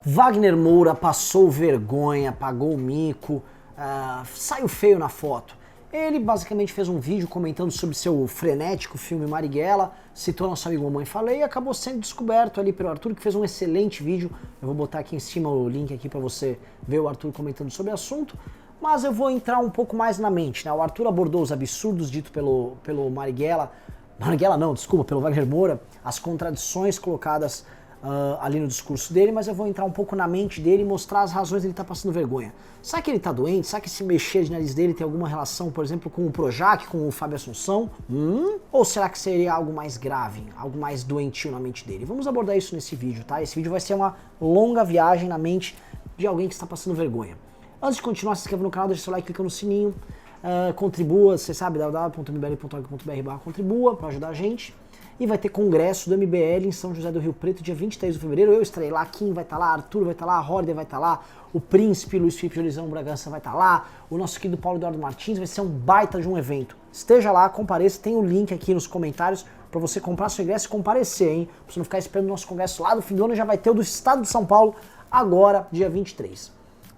Wagner Moura passou vergonha, pagou o mico, saiu feio na foto. Ele basicamente fez um vídeo comentando sobre seu frenético filme Marighella, citou nosso amigo Mamãe Falei e acabou sendo descoberto ali pelo Arthur, que fez um excelente vídeo. Eu vou botar aqui em cima o link aqui para você ver o Arthur comentando sobre o assunto, mas eu vou entrar um pouco mais na mente, né? O Arthur abordou os absurdos ditos pelo Marighella não, desculpa, pelo Wagner Moura, as contradições colocadas ali no discurso dele, mas eu vou entrar um pouco na mente dele e mostrar as razões dele estar passando vergonha. Será que ele está doente? Será que esse mexer de nariz dele tem alguma relação, por exemplo, com o Projac, com o Fábio Assunção? Ou será que seria algo mais grave, algo mais doentio na mente dele? Vamos abordar isso nesse vídeo, tá? Esse vídeo vai ser uma longa viagem na mente de alguém que está passando vergonha. Antes de continuar, se inscreva no canal, deixa seu like, clica no sininho, contribua, você sabe, www.mbl.org.br/contribua para ajudar a gente. E vai ter congresso do MBL em São José do Rio Preto, dia 23 de fevereiro. Eu estarei lá, Kim vai estar lá, Arthur vai estar lá, Horder vai estar lá, o Príncipe, Luiz Felipe Jolizão Bragança vai estar lá, o nosso querido Paulo Eduardo Martins. Vai ser um baita de um evento. Esteja lá, compareça, tem o link aqui nos comentários para você comprar seu ingresso e comparecer, hein? Pra você não ficar esperando o nosso congresso lá do fim do ano, já vai ter o do estado de São Paulo agora, dia 23.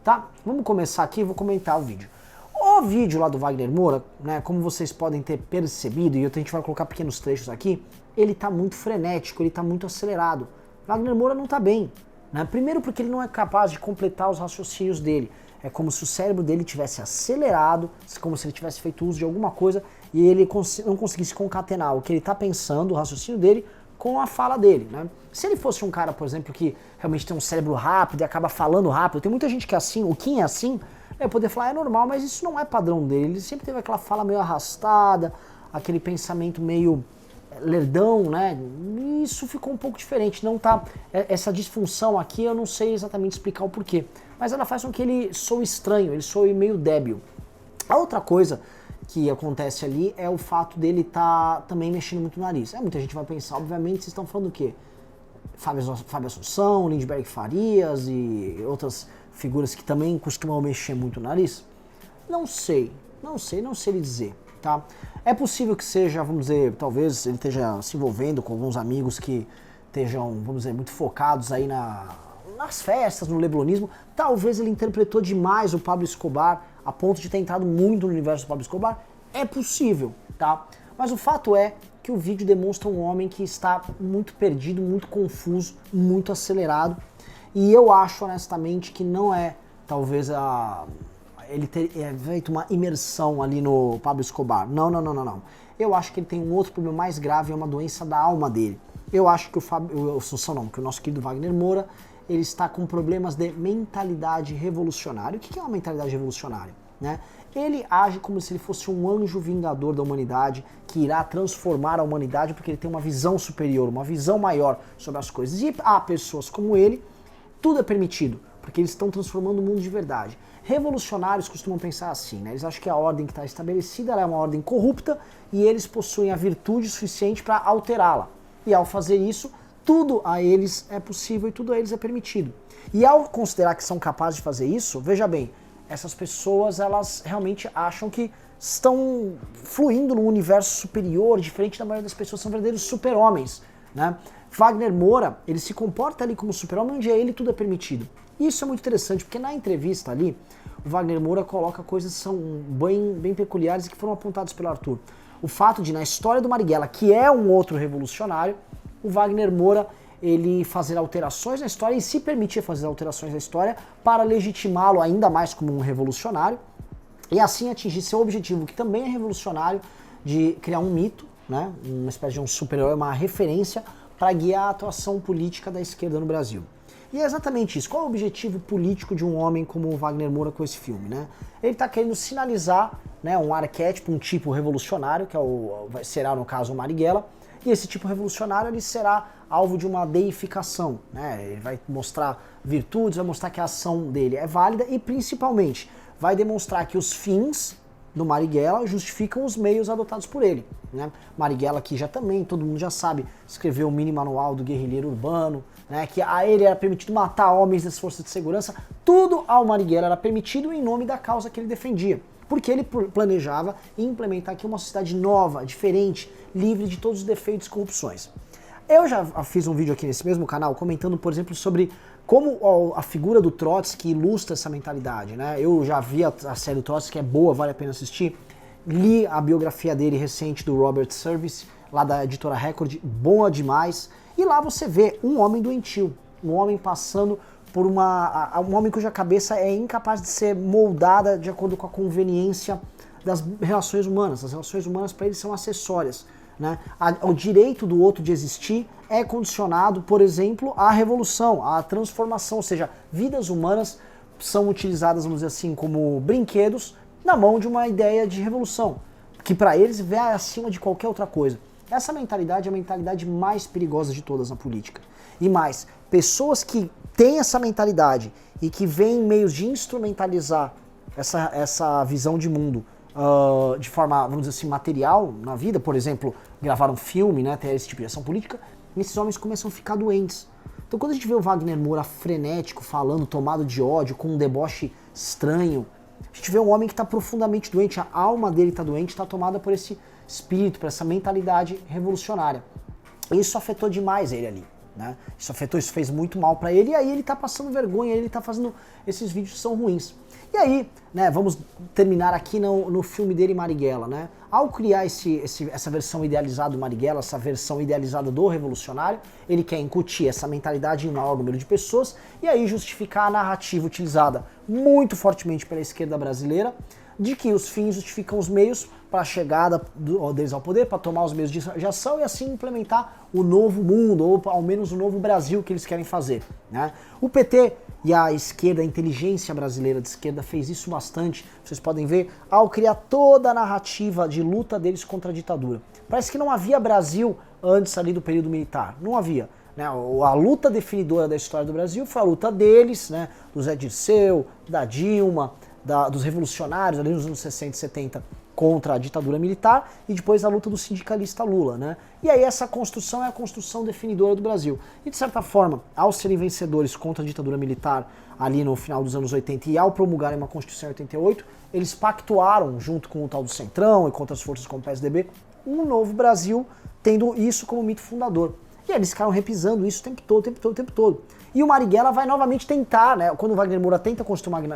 Tá? Vamos começar aqui, vou comentar o vídeo. O vídeo lá do Wagner Moura, né, como vocês podem ter percebido, e a gente vai colocar pequenos trechos aqui, ele tá muito frenético, ele tá muito acelerado. Wagner Moura não tá bem, né? Primeiro porque ele não é capaz de completar os raciocínios dele. É como se o cérebro dele tivesse acelerado, como se ele tivesse feito uso de alguma coisa e ele não conseguisse concatenar o que ele tá pensando, o raciocínio dele, com a fala dele, né? Se ele fosse um cara, por exemplo, que realmente tem um cérebro rápido e acaba falando rápido, tem muita gente que é assim, o Kim é assim, eu poder falar é normal, mas isso não é padrão dele. Ele sempre teve aquela fala meio arrastada, aquele pensamento meio lerdão, né? E isso ficou um pouco diferente. Não tá essa disfunção aqui, eu não sei exatamente explicar o porquê, mas ela faz com que ele soe estranho, ele soe meio débil. A outra coisa que acontece ali é o fato dele estar também mexendo muito o nariz. Muita gente vai pensar, obviamente, vocês estão falando do quê? Fábio Assunção, Lindbergh Farias e outras figuras que também costumam mexer muito o nariz? Não sei lhe dizer, tá? É possível que seja, vamos dizer, talvez ele esteja se envolvendo com alguns amigos que estejam, vamos dizer, muito focados aí nas festas, no leblonismo. Talvez ele interpretou demais o Pablo Escobar a ponto de ter entrado muito no universo do Pablo Escobar. É possível, tá? Mas o fato é que o vídeo demonstra um homem que está muito perdido, muito confuso, muito acelerado. E eu acho, honestamente, que não é, talvez, ele ter feito uma imersão ali no Pablo Escobar. Não. Eu acho que ele tem um outro problema mais grave, é uma doença da alma dele. Eu acho que que o nosso querido Wagner Moura, ele está com problemas de mentalidade revolucionária. O que é uma mentalidade revolucionária? Né? Ele age como se ele fosse um anjo vingador da humanidade, que irá transformar a humanidade porque ele tem uma visão superior, uma visão maior sobre as coisas. E há pessoas como ele, tudo é permitido, porque eles estão transformando o mundo de verdade. Revolucionários costumam pensar assim, né? Eles acham que a ordem que está estabelecida ela é uma ordem corrupta e eles possuem a virtude suficiente para alterá-la. E ao fazer isso, tudo a eles é possível e tudo a eles é permitido. E ao considerar que são capazes de fazer isso, veja bem, essas pessoas elas realmente acham que estão fluindo num universo superior, diferente da maioria das pessoas, são verdadeiros super-homens, né? Wagner Moura, ele se comporta ali como super-homem, onde a ele tudo é permitido. E isso é muito interessante, porque na entrevista ali, o Wagner Moura coloca coisas que são bem peculiares e que foram apontadas pelo Arthur. O fato de, na história do Marighella, que é um outro revolucionário, o Wagner Moura, ele fazer alterações na história e se permitir fazer alterações na história para legitimá-lo ainda mais como um revolucionário e assim atingir seu objetivo, que também é revolucionário, de criar um mito, né, uma espécie de um super-herói, uma referência para guiar a atuação política da esquerda no Brasil. E é exatamente isso. Qual é o objetivo político de um homem como o Wagner Moura com esse filme, né? Ele está querendo sinalizar, né, um arquétipo, um tipo revolucionário, que será, no caso, o Marighella, e esse tipo revolucionário ele será alvo de uma deificação, né? Ele vai mostrar virtudes, vai mostrar que a ação dele é válida e, principalmente, vai demonstrar que os fins do Marighella justificam os meios adotados por ele, né? Marighella, que já também, todo mundo já sabe, escreveu o mini manual do guerrilheiro urbano, né? Que a ele era permitido matar homens das forças de segurança, tudo ao Marighella era permitido em nome da causa que ele defendia, porque ele planejava implementar aqui uma sociedade nova, diferente, livre de todos os defeitos e corrupções. Eu já fiz um vídeo aqui nesse mesmo canal comentando, por exemplo, sobre como a figura do Trotsky ilustra essa mentalidade, né? Eu já vi a série do Trotsky, que é boa, vale a pena assistir. Li a biografia dele recente do Robert Service, lá da editora Record, boa demais. E lá você vê um homem doentio, um homem passando por um homem cuja cabeça é incapaz de ser moldada de acordo com a conveniência das relações humanas. As relações humanas para ele são acessórias, né? O direito do outro de existir é condicionado, por exemplo, à revolução, à transformação, ou seja, vidas humanas são utilizadas, vamos dizer assim, como brinquedos na mão de uma ideia de revolução, que para eles vai acima de qualquer outra coisa. Essa mentalidade é a mentalidade mais perigosa de todas na política. E mais, pessoas que têm essa mentalidade e que veem meios de instrumentalizar essa visão de mundo de forma, vamos dizer assim, material na vida, por exemplo, gravar um filme, né, ter esse tipo de ação política, esses homens começam a ficar doentes. Então quando a gente vê o Wagner Moura frenético, falando, tomado de ódio, com um deboche estranho, a gente vê um homem que está profundamente doente, a alma dele está doente, está tomada por esse espírito, por essa mentalidade revolucionária. E isso afetou demais ele ali, né? Isso fez muito mal para ele, e aí ele está passando vergonha, ele está fazendo esses vídeos que são ruins. E aí, né, vamos terminar aqui no filme dele, Marighella, né? Ao criar essa versão idealizada do Marighella, essa versão idealizada do revolucionário, ele quer incutir essa mentalidade em um maior número de pessoas e aí justificar a narrativa utilizada muito fortemente pela esquerda brasileira, de que os fins justificam os meios para a chegada deles ao poder, para tomar os meios de ação e assim implementar o novo mundo, ou ao menos o novo Brasil que eles querem fazer, né? O PT e a esquerda, a inteligência brasileira de esquerda fez isso bastante, vocês podem ver, ao criar toda a narrativa de luta deles contra a ditadura. Parece que não havia Brasil antes ali do período militar, não havia. Né? A luta definidora da história do Brasil foi a luta deles, né? Do Zé Dirceu, da Dilma, dos revolucionários ali nos anos 60 e 70 contra a ditadura militar e depois a luta do sindicalista Lula, né? E aí essa construção é a construção definidora do Brasil. E de certa forma, ao serem vencedores contra a ditadura militar ali no final dos anos 80 e ao promulgarem uma Constituição em 88, eles pactuaram junto com o tal do Centrão e contra as forças como o PSDB, um novo Brasil tendo isso como mito fundador. E eles ficaram repisando isso o tempo todo. E o Marighella vai novamente tentar, né? Quando o Wagner Moura tenta construir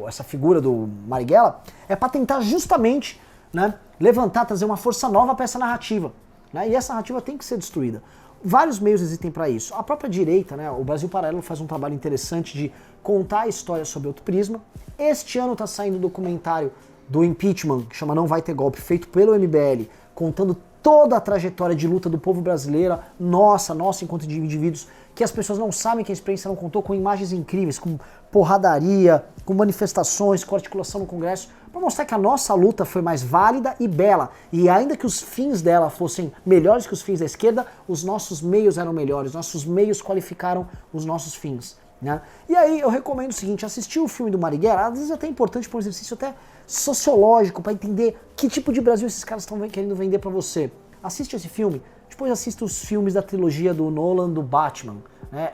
essa figura do Marighella, é para tentar justamente, né, levantar, trazer uma força nova para essa narrativa. Né? E essa narrativa tem que ser destruída. Vários meios existem para isso. A própria direita, né, o Brasil Paralelo faz um trabalho interessante de contar a história sob outro prisma. Este ano está saindo um documentário do impeachment, que chama Não Vai Ter Golpe, feito pelo MBL, contando toda a trajetória de luta do povo brasileiro, nossa enquanto indivíduos, que as pessoas não sabem, que a experiência não contou, com imagens incríveis, com porradaria, com manifestações, com articulação no Congresso, para mostrar que a nossa luta foi mais válida e bela. E ainda que os fins dela fossem melhores que os fins da esquerda, os nossos meios eram melhores, nossos meios qualificaram os nossos fins. Né? E aí eu recomendo o seguinte, assistir o filme do Marighella, às vezes é até importante para um exercício até sociológico, para entender que tipo de Brasil esses caras estão querendo vender para você. Assiste esse filme, depois assista os filmes da trilogia do Nolan, do Batman. Né?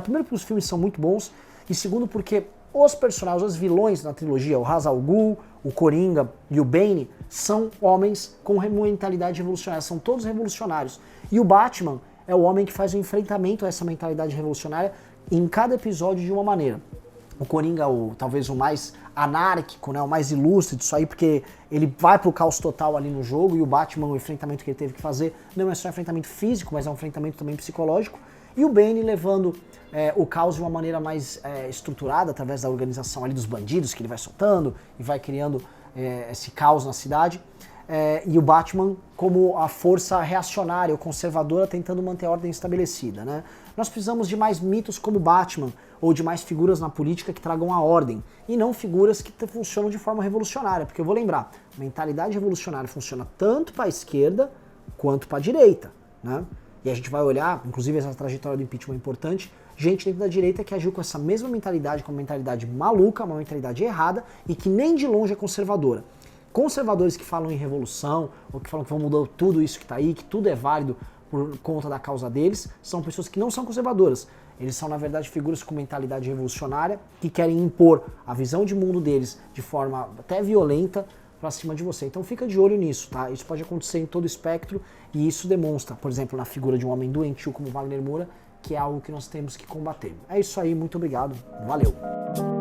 Primeiro porque os filmes são muito bons, e segundo porque os personagens, os vilões na trilogia, o Ra's al Ghul, o Coringa e o Bane, são homens com mentalidade revolucionária, são todos revolucionários. E o Batman é o homem que faz o enfrentamento a essa mentalidade revolucionária em cada episódio de uma maneira. O Coringa, talvez o mais anárquico, né, o mais ilustre disso aí, porque ele vai pro caos total ali no jogo, e o Batman, o enfrentamento que ele teve que fazer, não é só um enfrentamento físico, mas é um enfrentamento também psicológico. E o Bane levando o caos de uma maneira mais estruturada, através da organização ali dos bandidos que ele vai soltando, e vai criando esse caos na cidade. E o Batman como a força reacionária ou conservadora tentando manter a ordem estabelecida. Né? Nós precisamos de mais mitos como Batman, ou de mais figuras na política que tragam a ordem, e não figuras que funcionam de forma revolucionária, porque eu vou lembrar, mentalidade revolucionária funciona tanto para a esquerda quanto para a direita. Né? E a gente vai olhar, inclusive essa trajetória do impeachment é importante, gente dentro da direita que agiu com essa mesma mentalidade, com uma mentalidade maluca, uma mentalidade errada, e que nem de longe é conservadora. Conservadores que falam em revolução, ou que falam que vão mudar tudo isso que está aí, que tudo é válido por conta da causa deles, são pessoas que não são conservadoras. Eles são, na verdade, figuras com mentalidade revolucionária, que querem impor a visão de mundo deles de forma até violenta para cima de você. Então fica de olho nisso, tá? Isso pode acontecer em todo o espectro, e isso demonstra, por exemplo, na figura de um homem doentio como Wagner Moura, que é algo que nós temos que combater. É isso aí, muito obrigado, valeu!